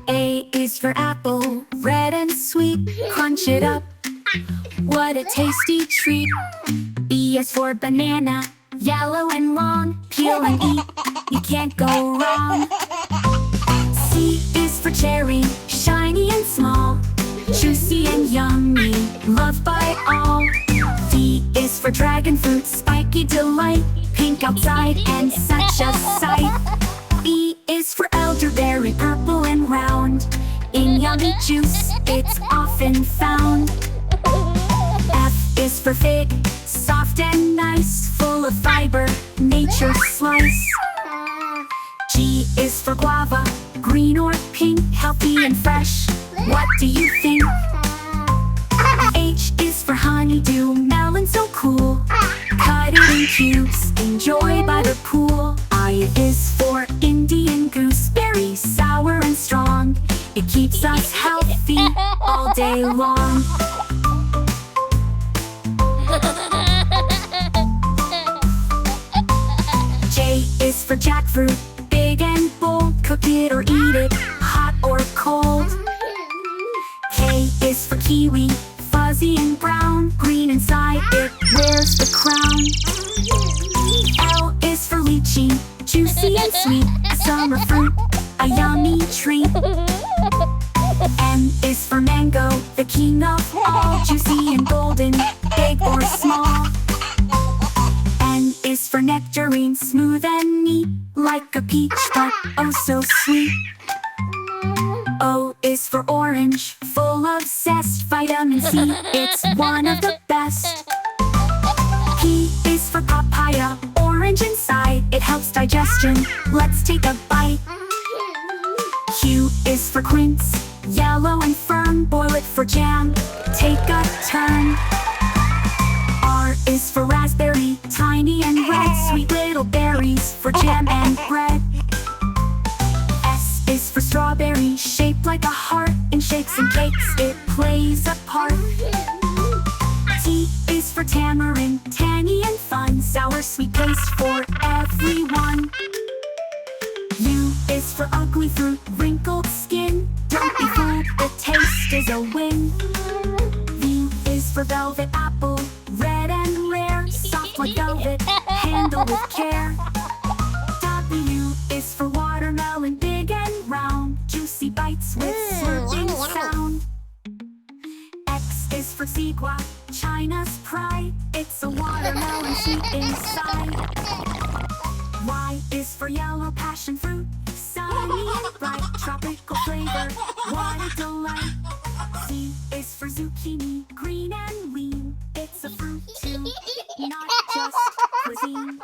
A is for apple, red and sweet. Crunch it up, what a tasty treat. B is for banana, yellow and long. Peel and eat, you can't go wrong. C is for cherry, shiny and small. Juicy and yummy, loved by all. D is for dragon fruit, spiky delight. Pink outside and such a sight. E is for elderberry, purple and round. In yummy juice, it's often found. F is for fig, soft and nice. Full of fiber, nature's slice. G is for guava, green or pink. Healthy and fresh, what do you think? H is for honeydew, melon so cool. Cut it in cubes, enjoy by the pool. I is for Indian gooseberry, sour and strong. It keeps us healthy all day long. J is for jackfruit, big and bold. Cook it or eat it, hot or cold. K is for kiwi, fuzzy and brown. Green inside, it wears the crown. L is for lychee, juicy and sweet. Summer fruit, a yummy treat. M is for mango, the king of all. Juicy and golden, big or small. N is for nectarine, smooth and neat. Like a peach, but oh so sweet. O is for orange, full of zest. Vitamin C, it's one of the best. P is for papaya, orange inside. It helps digestion, let's take a bite. Q is for quince, yellow and firm. Boil it for jam, take a turn. R is for raspberry, tiny and red. Sweet little berries for jam and bread. S is for strawberry, shaped like a heart. In shakes and cakes, it plays a part. T is for tamarind, tangy and fun. Sour sweet taste for everyone. U is for ugly fruit, wrinkled skin. Don't be fooled, the taste is a win. V is for velvet apple, red and rare. Soft like velvet, handle with care. W is for watermelon, big and round. Juicy bites with slurping sound. X is for sequoia, China's pride. It's a watermelon sweet inside. Y is for yellow passion fruit, sunny and bright. Tropical flavor, what a delight. Z is for zucchini, green and lean. It's a fruit too, not just cuisine.